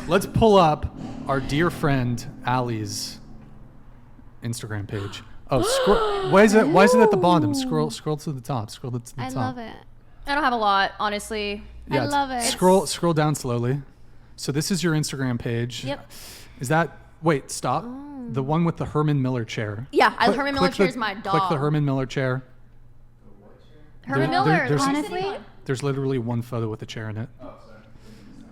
let's pull up our dear friend Allie's Instagram page. Oh, scroll. Why is it at the bottom? Scroll to the top. Scroll to the top. I love it. I don't have a lot, honestly. Yeah, I love it. Scroll down slowly. So this is your Instagram page. Yep. Is that? Wait, stop. The one with the Herman Miller chair. Yeah, Herman Miller chair is my dog. Click the Herman Miller chair. Herman Miller. Honestly, there's literally one photo with a chair in it.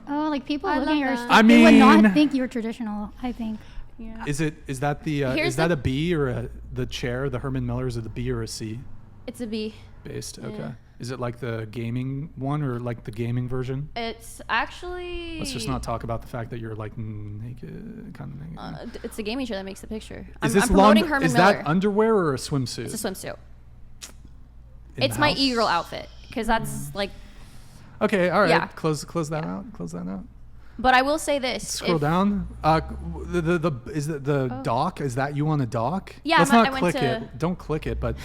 oh, like people I looking at love your that. stuff, I they would mean- not think you're traditional. I think. Yeah. Is that the Here's is that the- a B or the chair? The Herman Miller, is it a B or a C It's a B. based? Yeah. Okay. Is it like the gaming one or like the gaming version? It's actually. Let's just not talk about the fact that you're like naked, kind of naked. It's the gaming chair that makes the picture. Is I'm this promoting long? Herman Is Miller. that underwear or a swimsuit? It's a swimsuit. In It's the my house? e-girl outfit because that's like. Okay, all right. Yeah. Close that out. Close that out. But I will say this. Scroll down. Is it the dock? Is that you on a dock? Yeah, Let's I not went click to- it. Don't click it. But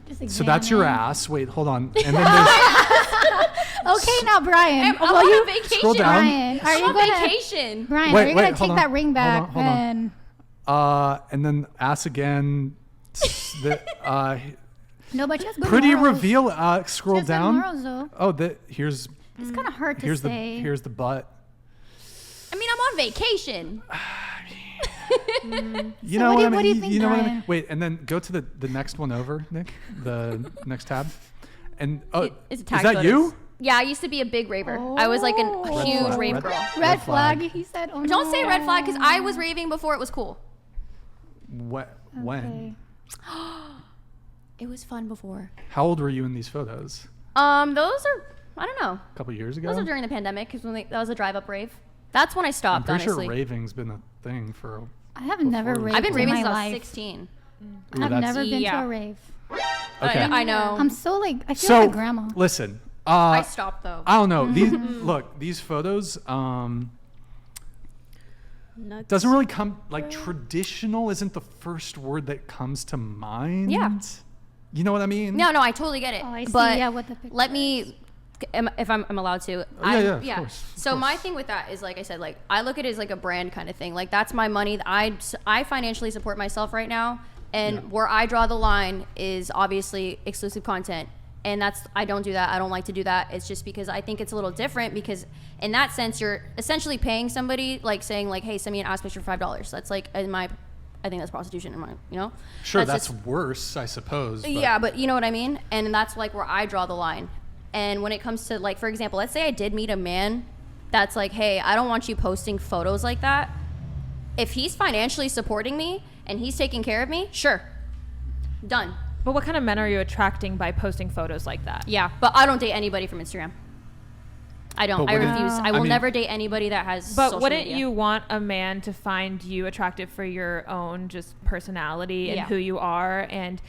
Just so that's your examine. ass. Wait, hold on. And then there's Okay, now Brian. I'm on vacation. Scroll down. Brian, are I'm you on gonna? vacation. Brian, Wait, are you gonna hold take on. that ring back? Hold on. And then ass again. No, but just good Pretty morals. reveal. Scroll Just good down. morals, though. Oh, here's It's kind of hard to here's the say. here's the butt. I mean, I'm on vacation. You So know what what do- I mean? what do you think, know what I mean? Brian? Wait, and then go to the next one over, Nick. The next tab. And It's is tag that photos. you? Yeah, I used to be a big raver. I was like a Oh. huge flag, rave red- girl. Red flag. flag. He said, "Oh Don't no." say red flag because I was raving before it was cool. When? It was fun before. How old were you in these photos? Those are I don't know. A couple years ago? Those are during the pandemic because that was a drive-up rave. That's when I I'm stopped. pretty honestly, sure raving's been a thing for. I have never Before- raved I've been in raving my since I was life. 16. Ooh, I've that's- never been to Yeah. a rave. Okay. I know. I'm so like I feel So like a grandma. listen. I stopped though. I don't know. These photos. Doesn't really come like traditional. Isn't the first word that comes to mind? Yeah. You know what I mean? No, I totally get it. Oh, I see, But yeah, what the picture let me, if I'm allowed to. yeah, of course, of So my course. thing with that is, like I said, like I look at it as like a brand kind of thing. Like that's my money. I financially support myself right now, and Yeah. where I draw the line is obviously exclusive content. And I don't do that. I don't like to do that. It's just because I think it's a little different because in that sense, you're essentially paying somebody, like saying like, hey, send me an ass picture for $5. That's like I think that's prostitution in my, Sure, that's just- worse, I suppose. But yeah, but you know what I mean? And that's like where I draw the line. And when it comes to like, for example, let's say I did meet a man that's like, hey, I don't want you posting photos like that. If he's financially supporting me and he's taking care of me, sure. Done. But what kind of men are you attracting by posting photos like that? Yeah, but I don't date anybody from Instagram. I don't. But I what if- refuse. I I will mean- never date anybody that has But social wouldn't media. you want a man to find you attractive for your own just personality and Yeah. who you are? And,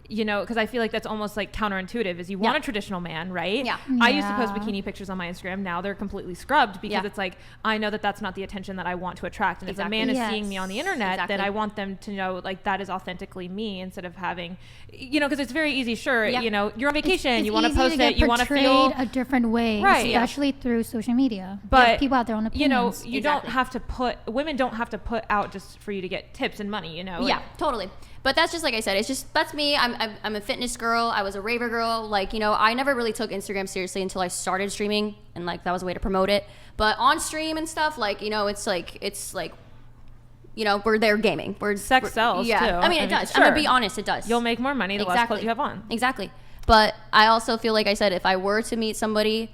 because I feel like that's almost like counterintuitive is you want Yeah. a traditional man, right? Yeah. I used to post Yeah. bikini pictures on my Instagram. Now they're completely scrubbed because Yeah. it's like, I know that that's not the attention that I want to attract. And Exactly. if a man is Yes. seeing me on the internet, Exactly. then I want them to know like that is authentically me instead of having, because it's very easy. Sure. Yeah. You're on vacation. It's you want to easy post get it. You want to portrayed feel a different way, Right, yeah. especially through social media. But people have their own opinions. you Exactly. don't have to women don't have to put out just for you to get tips and money, Yeah, totally. But that's just like I said. It's just that's me. I'm a fitness girl. I was a raver girl. Like I never really took Instagram seriously until I started streaming, and like that was a way to promote it. But on stream and stuff, like it's like we're there gaming. Sex sells, Yeah, too. I mean I it mean, does. I'm gonna sure. be honest, it does. You'll make more money the less clothes you have on. Exactly. But I also feel like I said, if I were to meet somebody,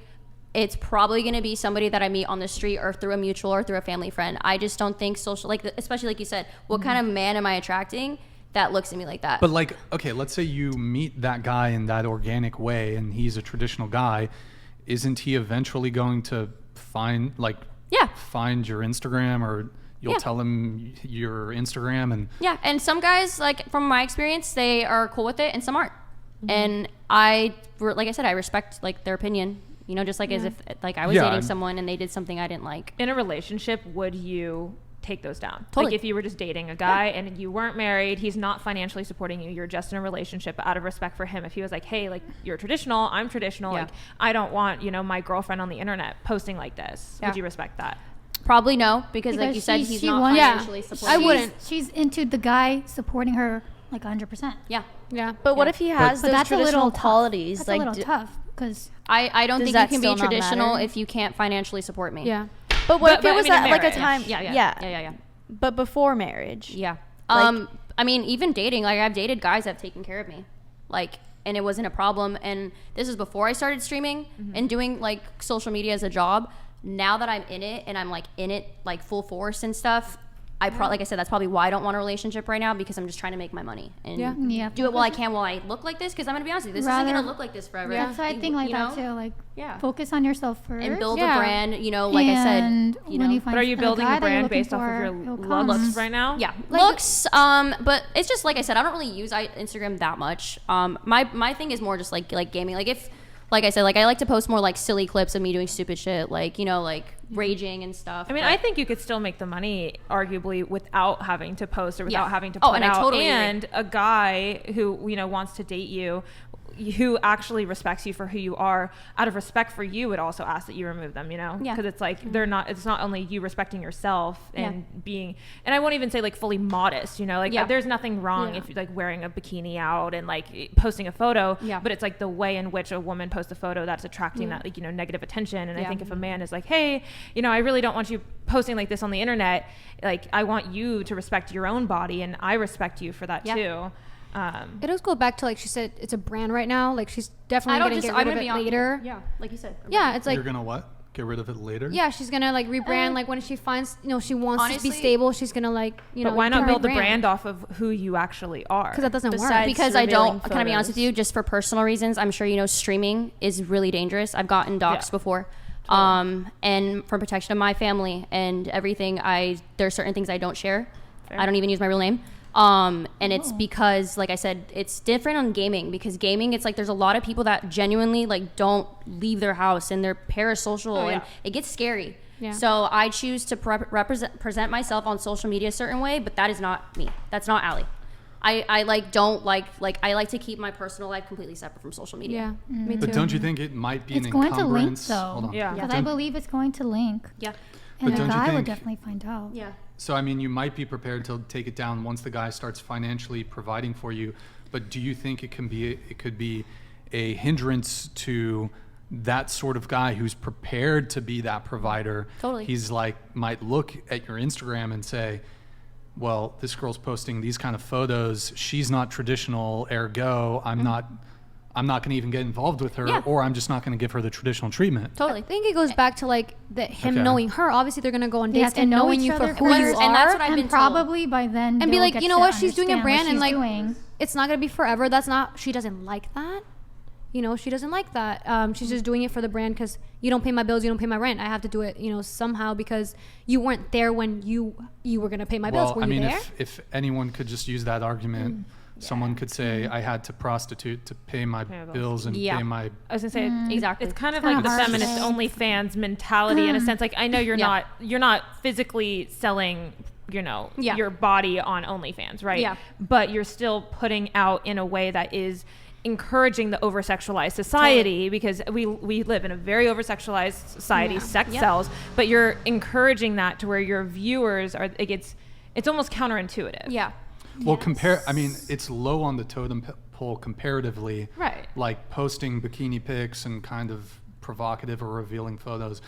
it's probably going to be somebody that I meet on the street or through a mutual or through a family friend. I just don't think especially like you said, what kind of man am I attracting that looks at me like that? But like, okay, let's say you meet that guy in that organic way and he's a traditional guy. Isn't he eventually going to find your Instagram, or you'll Yeah. tell him your Instagram? And Yeah, and some guys, like from my experience, they are cool with it, and some aren't. And like I said, I respect like their opinion. Just like as if like I was Yeah, dating I'm- someone and they did something I didn't like. In a relationship, would you take those down? Totally. Like if you were just dating a guy and you weren't married, he's not financially supporting you, you're just in a relationship, but out of respect for him, if he was like, hey, like you're traditional, I'm traditional, Yeah. like I don't want, my girlfriend on the internet posting like this. Yeah. Would you respect that? Probably no, because like you said, he's not financially supporting. I wouldn't. She's into the guy supporting her like 100%. Yeah. Yeah. But what if he has those that's traditional qualities? That's like a little tough because I don't think you that can still be not traditional matter? if you can't financially support me. Yeah. But what if it was I mean, in like a marriage. time? Yeah. But before marriage. Yeah. Like- I mean, even dating, like I've dated guys that have taken care of me, like, and it wasn't a problem. And this is before I started streaming and doing like social media as a job. Now that I'm in it and I'm like in it like full force and stuff, like I said, that's probably why I don't want a relationship right now, because I'm just trying to make my money and do it while I can, while I look like this. Because I'm gonna be honest with you, this isn't gonna look like this forever. That's why I think like that too. Like focus on yourself first and build a brand. You know, like I said, you know. But are you building a brand based off of your looks right now? Yeah, looks. But it's just like I said, I don't really use Instagram that much. My thing is more just like gaming. Like if. Like I said, like I like to post more like silly clips of me doing stupid shit, like, you know, like raging and stuff. I mean, I think you could still make the money, arguably, without having to post or without having to put out. I totally and agree. A guy who, you know, wants to date you, who actually respects you for who you are, out of respect for you, would also ask that you remove them, you know? Yeah. Because it's like, it's not only you respecting yourself and being, and I won't even say like fully modest, you know? Like there's nothing wrong if you're like wearing a bikini out and like posting a photo, but it's like the way in which a woman posts a photo that's attracting that, like, you know, negative attention. And I think if a man is like, hey, you know, I really don't want you posting like this on the internet, like I want you to respect your own body, and I respect you for that too. It does go back to, like she said, it's a brand right now. Like she's definitely going to get rid of it later. Yeah, like you said. Yeah, it's like you're gonna what? Get rid of it later? Yeah, she's gonna like rebrand. Like when she finds, you know, she wants to be stable, she's gonna like, you know. But why not build the brand off of who you actually are? Because that doesn't work. Because I don't. Can I be honest with you? Just for personal reasons, I'm sure you know streaming is really dangerous. I've gotten doxxed before. And for protection of my family and everything, there's certain things I don't share. Fair. I don't even use my real name. And it's because, like I said, it's different on gaming, because gaming, it's like there's a lot of people that genuinely like don't leave their house and they're parasocial and it gets scary. Yeah. So I choose to present myself on social media a certain way, but that is not me. That's not Allie. I like to keep my personal life completely separate from social media. Yeah, me too. But don't you think it might be it's an going encumbrance? to link, though. Hold on. Yeah. Because I believe it's going to link. Yeah. And the guy would definitely find out. Yeah. So, I mean, you might be prepared to take it down once the guy starts financially providing for you, but do you think it could be a hindrance to that sort of guy who's prepared to be that provider? Totally. He's like, might look at your Instagram and say, well, this girl's posting these kind of photos. She's not traditional, ergo, I'm not going to even get involved with her, or I'm just not going to give her the traditional treatment. Totally. I think it goes back to like him knowing her. Obviously, they're going to go on dates and knowing you for who you are. And that's what I've been probably by then and be like, you know what, she's doing a brand and like, doing. It's not going to be forever. She doesn't like that. You know, she doesn't like that. She's just doing it for the brand because you don't pay my bills, you don't pay my rent. I have to do it, you know, somehow because you weren't there when you were going to pay my bills. Were you there? if anyone could just use that argument, someone could say I had to prostitute to pay my bills and pay my... I was going to say, exactly. It's kind of like the feminist OnlyFans mentality in a sense. Like, I know you're not physically selling, you know, your body on OnlyFans, right? Yeah. But you're still putting out in a way that is encouraging the over-sexualized society, because we live in a very over-sexualized society. Sex sells, but you're encouraging that to where your viewers are, it's almost counterintuitive. Yeah. Well, it's low on the totem pole comparatively. Right. Like posting bikini pics and kind of provocative or revealing photos.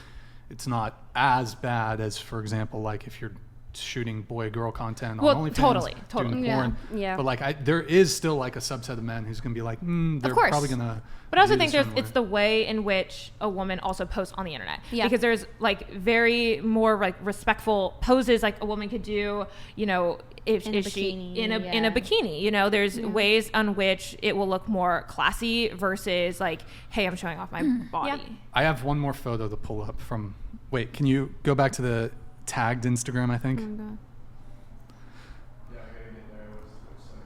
It's not as bad as, for example, like if you're shooting boy-girl content on OnlyFans, totally doing porn. Yeah. But like, there is still like a subset of men who's gonna be like, they're probably gonna. But I also think it's the way in which a woman also posts on the internet. Yeah. Because there's like very more like respectful poses like a woman could do, you know, if she in a bikini, you know, there's ways on which it will look more classy versus like, hey, I'm showing off my body. Yeah. I have one more photo to pull up from. Wait, can you go back to the tagged Instagram, I think?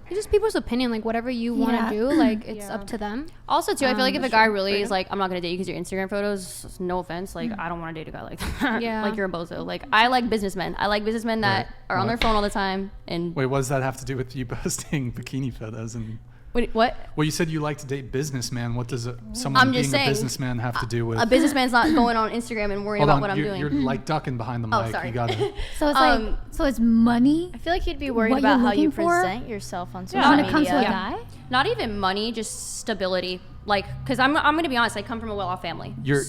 It's just people's opinion, like whatever you want to do, like it's up to them. Also, too, I feel like if a guy really is like, I'm not gonna date you because your Instagram photos, no offense, like I don't want to date a guy like that. Like you're a bozo. Like I like businessmen. I like businessmen that are on their phone all the time. And wait, what does that have to do with you posting bikini photos? And Wait, what? Well, you said you like to date businessman. What does someone being a businessman have to do with? A businessman's not going on Instagram and worrying about what I'm doing. You're like ducking behind the mic. Sorry. You gotta. So it's like, so it's money. I feel like you'd be worried What about you're how you looking for? present yourself on social When media. it comes to a guy. Not even money, just stability. Like, because I'm going to be honest, I come from a well-off family. You're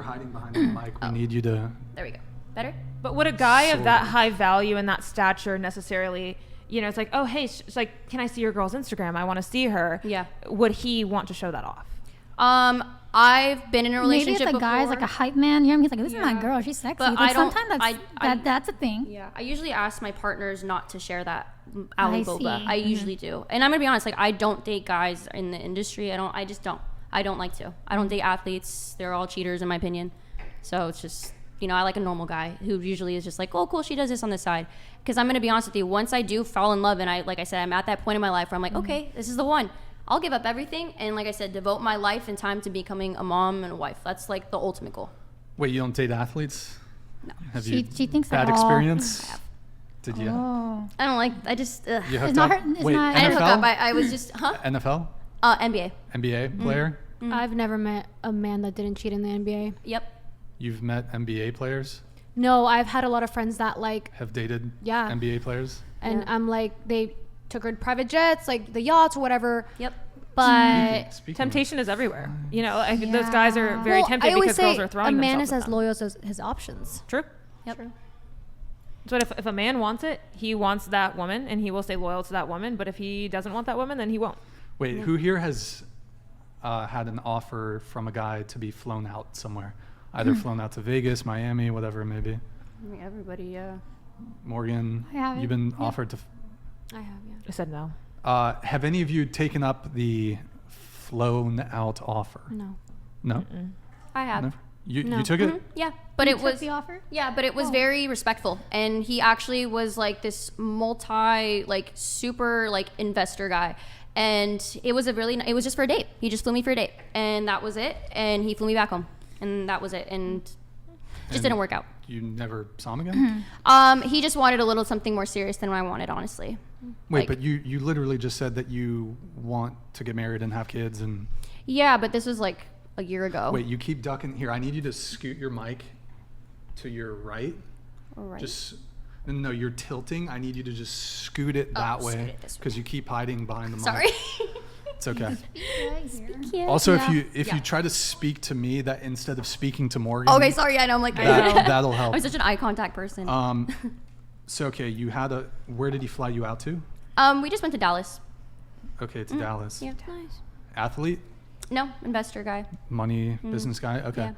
hiding behind the mic. We need you to. There we go. Better? But would a guy of that high value and that stature necessarily, you know, it's like, oh, hey, it's like, can I see your girl's Instagram? I want to see her. Yeah. Would he want to show that off? I've been in a relationship Maybe if the guy's like a hype man, you know what I mean? He's like, this is my girl, she's sexy. But Like, sometimes that's a thing. Yeah, I usually ask my partners not to share that I boba. see. I usually do. And I'm going to be honest, like, I don't date guys in the industry. I don't like to. I don't date athletes. They're all cheaters in my opinion. So it's just, you know, I like a normal guy who usually is just like, oh, cool, she does this on the side. Because I'm going to be honest with you, once I do fall in love, and like I said, I'm at that point in my life where I'm like, okay, this is the one. I'll give up everything and, like I said, devote my life and time to becoming a mom and a wife. That's like the ultimate goal. Wait, you don't date athletes? No. Have you She thinks bad that experience? I have. Did you? Oh. I don't like. I just. You It's hooked not up? her- it's Wait, not- I didn't hook NFL? up. I was just. NFL? NBA. NBA player? I've never met a man that didn't cheat in the NBA. Yep. You've met NBA players? No, I've had a lot of friends that like, Have dated Yeah. NBA players? and Yeah. I'm like, they took her to private jets, like the yachts or whatever. Yep. But Speaking Temptation is everywhere. You know, those guys are very well, tempted I always because say girls are throwing a man themselves is at as them. loyal as his options. True. Yep. So if a man wants it, he wants that woman, and he will stay loyal to that woman. But if he doesn't want that woman, then he won't. Wait, who here has had an offer from a guy to be flown out somewhere? Either flown out to Vegas, Miami, whatever it may be. I mean, everybody. Yeah. Morgan, I haven't. you've been offered to. I have, yeah. I said no. Have any of you taken up the flown out offer? No. No? I have. Never? You No. took it? Yeah, but it was. the offer? Yeah, but it was very respectful, and he actually was like this super investor guy, and it was it was just for a date. He just flew me for a date, and that was it. And he flew me back home, and that was it, and just didn't work out. You never saw him again? He just wanted a little something more serious than what I wanted, honestly. Wait, Like- but you literally just said that you want to get married and have kids and Yeah, but this was like a year ago. wait, you keep ducking here. I need you to scoot your mic to your right. All right. Just no, you're tilting. I need you to just scoot it that scoot way it this way. because you keep hiding behind the mic. Sorry. It's okay. Right here. Yeah. Also, Yeah. if you try to speak to me, that instead of speaking to Morgan, Okay, sorry. I know. I'm like. that'll help. I'm such an eye contact person. So okay, you had a. Where did he fly you out to? We just went to Dallas. Okay, to Dallas. Yeah. Nice. Athlete, No, investor guy. money, business guy. Okay.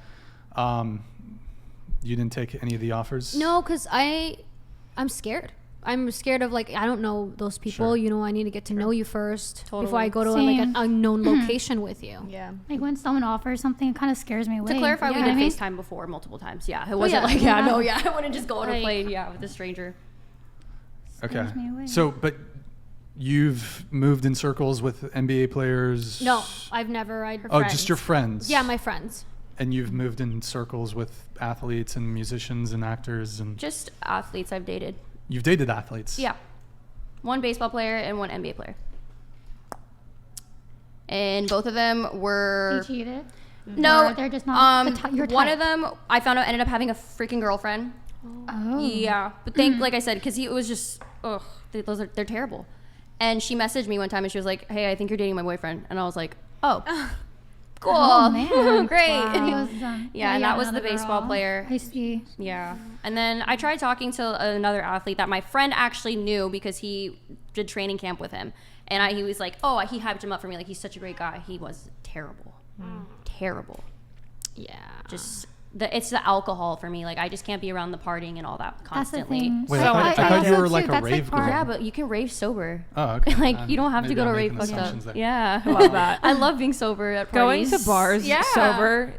You didn't take any of the offers. No, because I'm scared. I'm scared of like, I don't know those people. Sure. You know, I need to get to know you first before I Totally. go to like an Same. unknown location with you. Yeah. Like when someone offers something, it kind of scares me away. To clarify, You we know did what I mean? FaceTime before multiple times. Yeah, it wasn't yeah. like I wouldn't just go on a Like- plane. Yeah, with a stranger. Okay. Scares me away. So, but you've moved in circles with NBA players. No, I've never. Oh, just your friends. Yeah, my friends. And you've moved in circles with athletes and musicians and actors and Just athletes I've dated. you've dated athletes. Yeah, one baseball player and one NBA player. And both of them were You cheated? no. Or they're just not your type. One of them I found out ended up having a freaking girlfriend. Oh. Yeah, but like I said, because he was just they're terrible. And she messaged me one time and she was like, "Hey, I think you're dating my boyfriend," and I was like, "Oh, cool, Oh, man. great." He was, Yeah, and that was the another baseball girl. player. I see. Yeah. And then I tried talking to another athlete that my friend actually knew because he did training camp with him. And he was like, oh, he hyped him up for me. Like, he's such a great guy. He was terrible. Terrible. Yeah. Just, it's the alcohol for me. Like, I just can't be around the partying and all that That's the constantly. thing. Wait, So I thought you so were too, like a that's rave part- girl. Yeah, but you can rave sober. Oh, okay. Like, you don't have to Maybe go to I'm rave making fucked up. assumptions there. Yeah. I love that. I love being sober at Going parties. to bars Yeah. sober,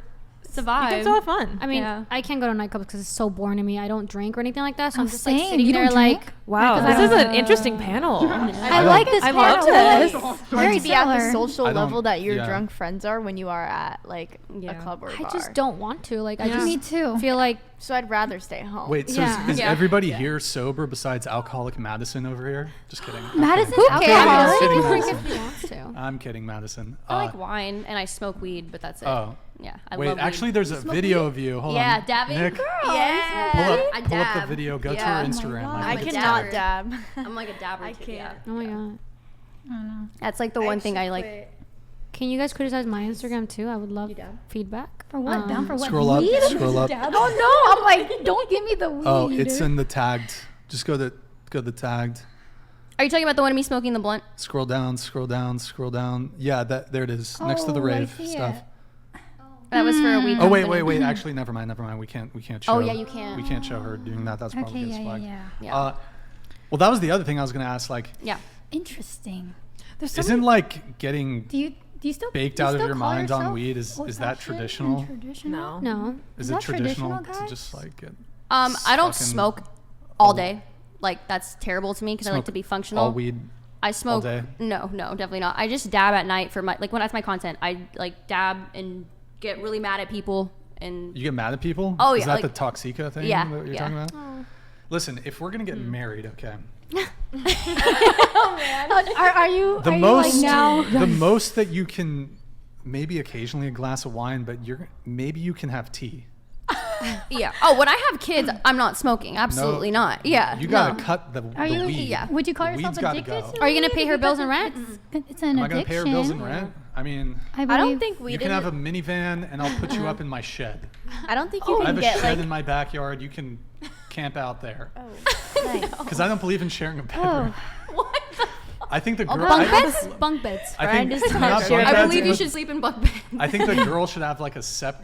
It's a vibe. it's all fun. I mean, Yeah. I can't go to nightclubs because it's so boring to me. I don't drink or anything like that. So Oh, I'm just like same. sitting You there don't like, drink? Wow, this is an interesting panel. I like this I panel. love this. Very to be at the similar. social level that your yeah. drunk friends are when you are at like a club or a bar. I just don't want to. Like, I Yeah. just Me too. feel like So I'd rather stay home. Wait, so Yeah. is Yeah. everybody here sober besides alcoholic Madison over here? Just kidding. Madison, who I'm cares? kidding, He can drink Madison. if he wants to. I'm kidding, Madison. I like wine and I smoke weed, but that's it. Oh. Yeah, I Wait, love weed. actually, there's a video of you. Hold Yeah, on. dabbing. Nick, Girl, Yeah. pull I up the dab. video. Go to Yeah. her Oh my Instagram. God. I I'm a cannot dabber. dab. I'm like a dabber I too, can't. yeah. Oh my god. I don't know. That's like the one thing I like. Can you guys criticize my Instagram too? I would love feedback. For what? Down for what? Scroll up. Weed? Scroll up. Oh no! I'm like, don't give me the weed. Oh, it's in the tagged. Just go to the tagged. Are you talking about the one of me smoking the blunt? Scroll down. Scroll down. Scroll down. Yeah, there it is. Next to the Oh, I rave see stuff. it. That was for a weed. Oh wait. company. Actually, never mind. We can't show. Oh, yeah, you can't. We can't show her doing that. That's probably Okay, against yeah, flag. yeah. Well, that was the other thing I was gonna ask. Like, Yeah. Interesting. There's so isn't many, like getting do you still baked do you out of still your call mind on yourself weed is that old-fashioned traditional? and traditional? No. Is that it traditional traditional, to guys? just like get I don't fucking smoke all day. Like that's terrible to me because I like smoke to be functional. all weed? I smoke. day? No, definitely not. I just dab at night for my when that's my content. I like dab and get really mad at people and You get mad at people? Oh, Is yeah, that like- the Toxica thing Yeah, that you're yeah. talking about? Listen, if we're gonna get married, okay. Are you? The are most, you like now? the most that you can, maybe occasionally a glass of wine, but maybe you can have tea. yeah. Oh, when I have kids, I'm not smoking. Absolutely not. Yeah. You gotta no. cut the Are you? weed. Yeah. Would you call The yourself weed's gotta addicted? go. To Are you gonna weed? pay her bills and Because rent? It's an Am I addiction. gonna pay her bills and rent? I mean, I don't believe- think we you can have a minivan and I'll put you up in my shed. I don't think you I can have a get shed like. in my backyard. You can camp out there. Oh, nice. Because I don't believe in sharing a bedroom. What the? I think the girl. Bunk I, beds? Bunk beds. I Brian think does not not share bunk I beds, believe you but should sleep in bunk beds. I think the girl should have like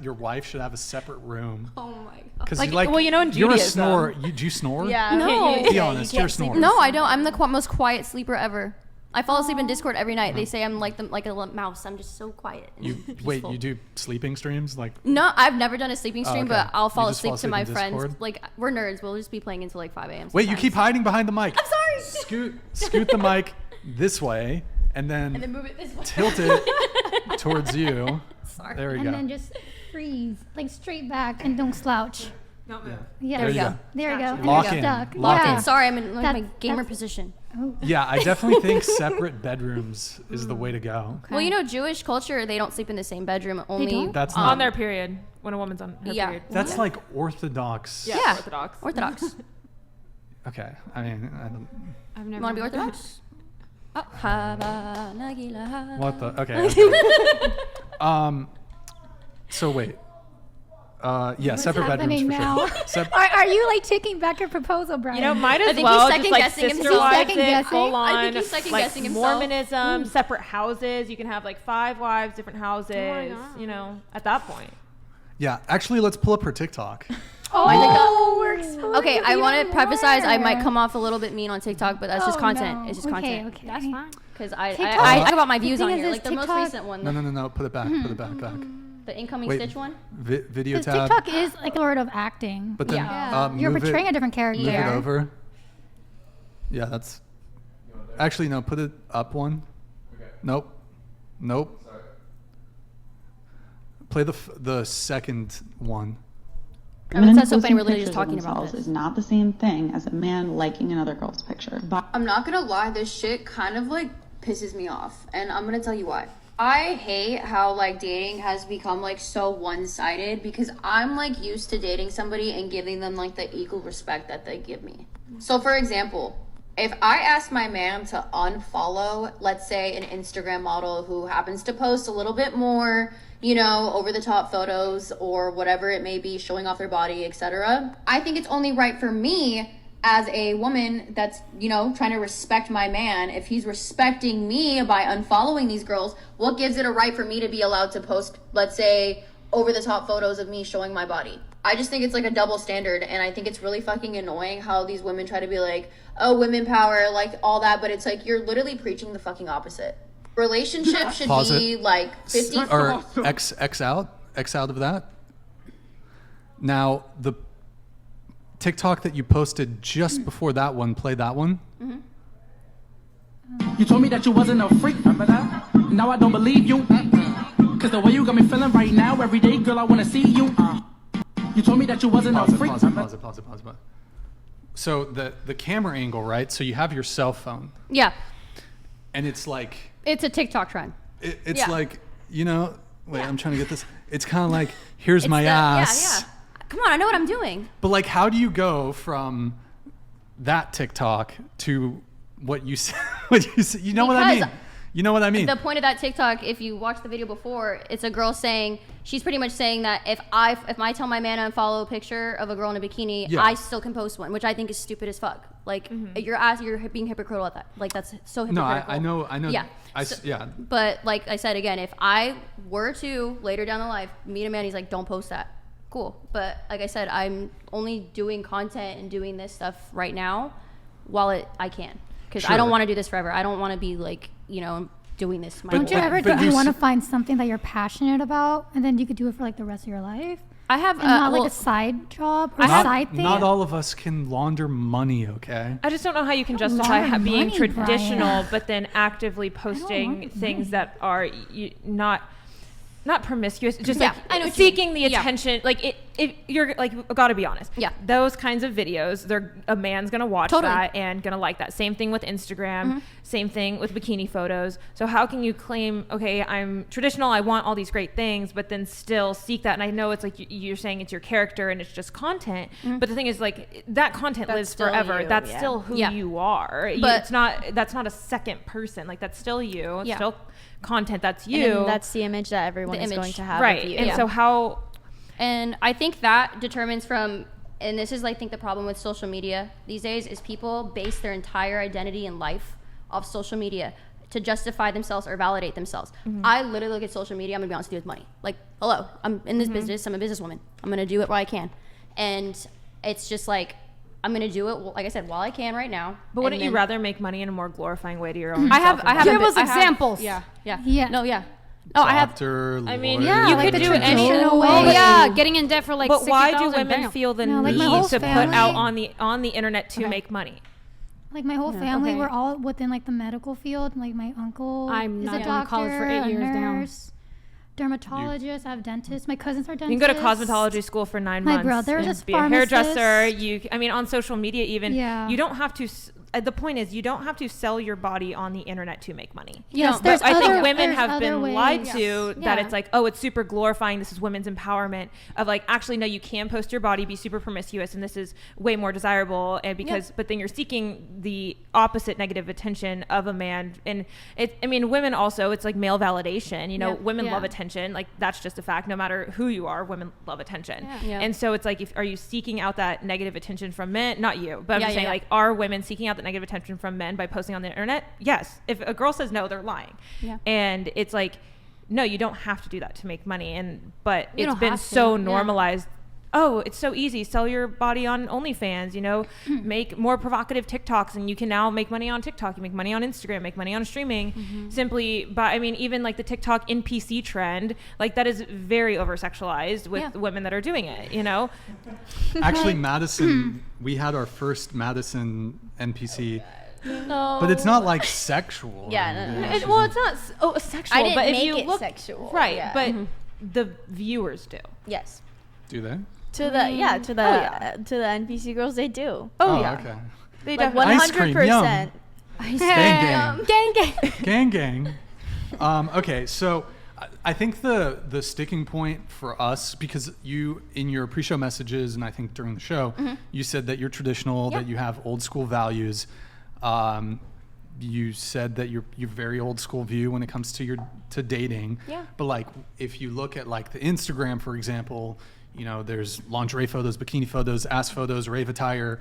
your wife should have a separate room. Oh my god. Because Like, like, well, you know, in you're a Judaism- snorer. Do you snore? Yeah. No. okay, Be you honest, can't you're a sleep snorer. No, I don't. I'm the most quiet sleeper ever. I fall asleep in Discord every night. They say I'm like a mouse. I'm just so quiet. and You wait. peaceful. You do sleeping streams like? No, I've never done a sleeping stream, okay. but I'll fall You just fall asleep to my asleep in friends. Discord? Like we're nerds. We'll just be playing until like 5 a.m. Wait, you keep hiding behind the mic. I'm sorry. Scoot the mic this way, and then Move it this way. tilt it towards you. Sorry. There we And go. then just freeze, like straight back, and don't slouch. Don't move. Yeah, There you go. There you go. And Lock you're in. stuck. Lock yeah. in. Sorry, I'm in like, my That's- gamer that's- position. Oh. Yeah, I definitely think separate bedrooms is the way to go. Well, you know, Jewish culture, they don't sleep in the same bedroom. Only don't? That's On not. their period, when a woman's on her Yeah. period. That's like Orthodox. Yeah, Yeah. Orthodox. Orthodox. Okay. I mean, I don't. I've You never. want to be heard that. Orthodox? Oh, Hava Nagila. What the? Okay. So wait. Yeah, separate bedrooms happening for now? sure. Sep- Are you like taking back your proposal, Brian? You know, might as think he's well just like second-guessing sister himself. wives He's it, second-guessing? full I on, think he's like second-guessing himself. Mormonism, separate houses. You can have like 5 wives, different houses. God. You know, at that point. yeah, actually, let's pull up her TikTok. oh, we're exposing Okay, I want to even preface I might more. come off a little bit mean on TikTok, but that's just Oh, content. no. It's just okay, content. Okay, That's fine. Because I TikTok- talk about my The views thing on is here. this Like the most TikTok- recent one. No. Put it back. Put it back. The incoming Wait. Stitch one. Video Because tab. TikTok is like a sort of acting. But then Yeah. You're move portraying it, a different character. Move it over. Yeah, that's. Actually, no. Put it up one. Nope. Play the second one. Women that's so funny. posting We're literally pictures just of talking about themselves this. is not the same thing as a man liking another girl's picture. I'm not gonna lie, this shit kind of like pisses me off, and I'm gonna tell you why. I hate how like dating has become like so one-sided because I'm like used to dating somebody and giving them like the equal respect that they give me. So for example, if I ask my man to unfollow, let's say, an Instagram model who happens to post a little bit more, you know, over the top photos or whatever it may be, showing off their body, etc., I think it's only right for me as a woman that's, you know, trying to respect my man. If he's respecting me by unfollowing these girls, what gives it a right for me to be allowed to post, let's say, over the top photos of me showing my body? I just think it's like a double standard, and I think it's really fucking annoying how these women try to be like, oh, women power, like all that, but it's like you're literally preaching the fucking opposite. Relationship should Pause be it. like 50 Or X out of that. Now the TikTok that you posted just before that one, play that one. You told me that you wasn't a freak, remember that? Now I don't believe you. Cause the way you got me feeling right now, every day, girl, I wanna see you. You told me that you wasn't a freak. Pause it. So the camera angle, right? So you have your cell phone. Yeah. And it's like... It's a TikTok trend. It's like, you know... Wait, I'm trying to get this. It's kind of like, here's my ass. Yeah. Come on, I know what I'm doing. But like, how do you go from that TikTok to what you said? You know what I mean? You know what I mean? The point of that TikTok, if you watch the video before, it's a girl saying, she's pretty much saying that if I tell my man to unfollow a picture of a girl in a bikini, I still can post one, which I think is stupid as fuck. Like, you're being hypocritical at that. Like, that's so hypocritical. No, I know. Yeah. But like I said, again, if I were to later down the life meet a man, he's like, don't post that. Cool. But like I said, I'm only doing content and doing this stuff right now while I can. Because I don't want to do this forever. I don't want to be like, you know, doing this. Don't you ever want to find something that you're passionate about, and then you could do it for like the rest of your life? I have not like a side job or side thing. Not all of us can launder money, okay? I just don't know how you can justify being traditional, but then actively posting things that are not promiscuous, just like seeking the attention. Like if you're like, gotta be honest. Yeah. Those kinds of videos, a man's gonna watch that and gonna like that. Same thing with Instagram. Same thing with bikini photos. So how can you claim, okay, I'm traditional, I want all these great things, but then still seek that? And I know it's like you're saying it's your character and it's just content, but the thing is, like, that content lives forever. That's still who you are. But that's not a second person. Like, that's still you. It's still content. That's you. And that's the image that everyone is going to have of you. And so how... And I think that determines from, and this is, I think, the problem with social media these days, is people base their entire identity and life off social media to justify themselves or validate themselves. I literally look at social media, I'm gonna be honest with you, with money. Like, hello, I'm in this business, I'm a businesswoman. I'm gonna do it while I can. And it's just like, I'm gonna do it, like I said, while I can right now. But wouldn't you rather make money in a more glorifying way to your own? Give us examples. Oh, I have. I mean, you could do any. Getting in debt for like. But why do women feel the need to put out on the internet to make money? Like, my whole family, we're all within like the medical field. Like, my uncle is a doctor, college for 8 years nurse, dermatologist. I have dentists. My cousins are dentists. You can go to cosmetology school for 9 months. My brother is be a hairdresser. I mean, on social media even, you don't have to. The point is, you don't have to sell your body on the internet to make money. Yes, but I think women have been lied to that it's like, oh, it's super glorifying. This is women's empowerment of like, actually, no, you can post your body, be super promiscuous, and this is way more desirable. And but then you're seeking the opposite negative attention of a man. And women also, it's like male validation. You know, women love attention. Like, that's just a fact. No matter who you are, women love attention. And so it's like, are you seeking out that negative attention from men? Not you, but I'm just saying, like, are women seeking out the negative attention from men by posting on the internet? Yes. If a girl says no, they're lying. And it's like, no, you don't have to do that to make money. But it's been so normalized. Oh, it's so easy. Sell your body on OnlyFans, make more provocative TikToks, and you can now make money on TikTok. You make money on Instagram, make money on streaming simply by, even like the TikTok NPC trend, like, that is very over-sexualized with women that are doing it, Actually, Madison, we had our first Madison NPC. No. But it's not like sexual. It's not sexual. I didn't but make if you it look, sexual. Right, but the viewers do. Yes. Do they? To the NPC girls, they do. Okay. They do 100%. Gang. Okay, so I think the sticking point for us, because you, in your pre-show messages, and I think during the show, you said that you're traditional, that you have old school values. You said that you're very old school view when it comes to dating. Yeah. But like, if you look at like the Instagram, for example, there's lingerie photos, bikini photos, ass photos, rave attire,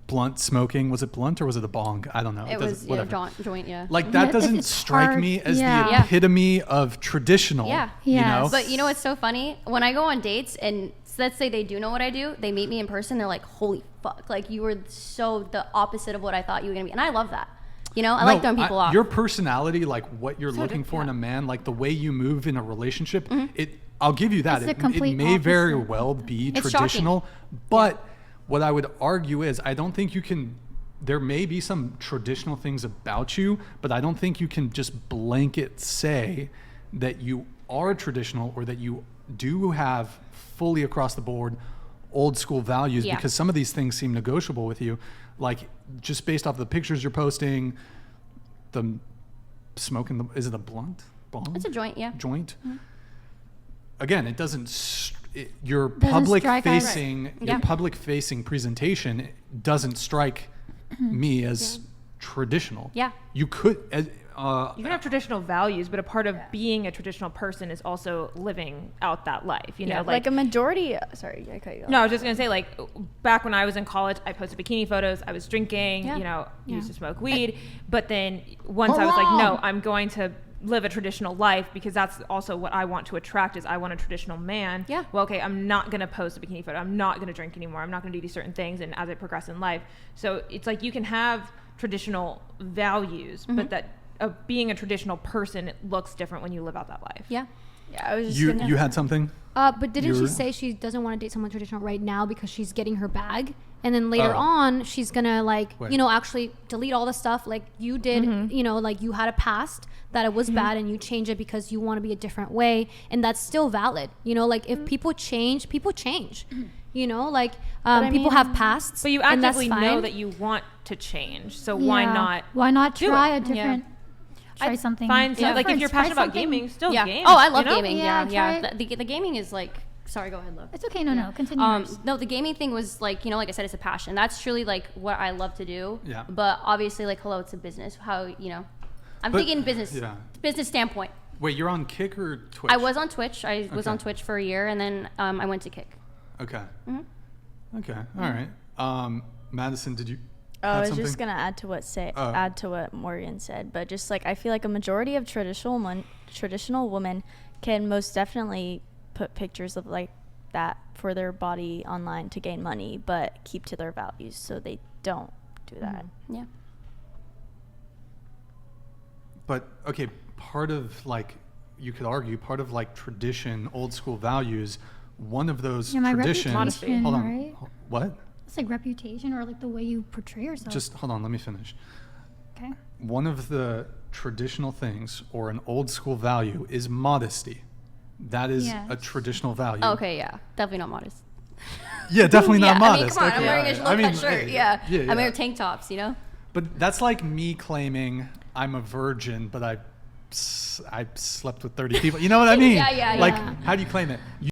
blunt smoking. Was it blunt or was it a bong? I don't know. It was joint, yeah. Like, that doesn't strike me as the epitome of traditional. Yeah. But what's so funny? When I go on dates and let's say they do know what I do, they meet me in person, they're like, holy fuck, like, you were so the opposite of what I thought you were gonna be. And I love that. I like throwing people off. Your personality, like what you're looking for in a man, like the way you move in a relationship, I'll give you that. It may very well be traditional, but what I would argue is I don't think you can, there may be some traditional things about you, but I don't think you can just blanket say that you are traditional or that you do have fully across the board old school values, because some of these things seem negotiable with you. Like just based off the pictures you're posting, the smoking, is it a blunt? Bong? It's a joint, yeah. Joint. Mm-hmm. Again, it doesn't, your public facing presentation doesn't strike me as traditional. Yeah. You could, you can have traditional values, but a part of being a traditional person is also living out that life. You know, like a majority. Sorry, I cut you off. No, I was just gonna say, like, back when I was in college, I posted bikini photos. I was drinking. You know, used to smoke weed. But then once I was like, no, I'm going to live a traditional life, because that's also what I want to attract. Is I want a traditional man. Yeah. Well, okay, I'm not gonna post a bikini photo. I'm not gonna drink anymore. I'm not gonna do these certain things. And as I progress in life, so it's like you can have traditional values, but that. Being a traditional person, it looks different when you live out that life. Yeah. Yeah, I was just you had something? But didn't she say she doesn't want to date someone traditional right now because she's getting her bag? And then later on, she's going to actually delete all the stuff like you did, like you had a past that it was bad and you change it because you want to be a different way. And that's still valid. Like if people change, people change. People have pasts. But you actively know that you want to change. So why not? Why not try a different... Try something. Like if you're passionate about gaming, still game. Oh, I love gaming. Yeah. The gaming is like, sorry, go ahead, love. It's okay. No, continue. No, the gaming thing was like, like I said, it's a passion. That's truly like what I love to do. Yeah. But obviously, like, hello, it's a business. I'm thinking business standpoint. Wait, you're on Kick or Twitch? I was on Twitch. I was on Twitch for a year, and then I went to Kick. Okay. Mm-hmm. Okay. All right. Madison, did you? I was just gonna add to what Morgan said, but just like I feel like a majority of traditional women can most definitely put pictures of like that for their body online to gain money, but keep to their values, so they don't do that. Mm-hmm. Yeah. But okay, part of you could argue part of tradition, old school values. One of those traditions. Hold on. Right? What? It's like reputation or like the way you portray yourself. Just hold on, let me finish. Okay. One of the traditional things or an old school value is modesty. That is a traditional value. Okay, yeah. Definitely not modest. Yeah, definitely not modest. I mean, come on, I'm wearing a low-cut shirt. Yeah. I'm wearing tank tops, But that's like me claiming I'm a virgin, but I slept with 30 people. You know what I mean? Yeah. Like, how do you claim it?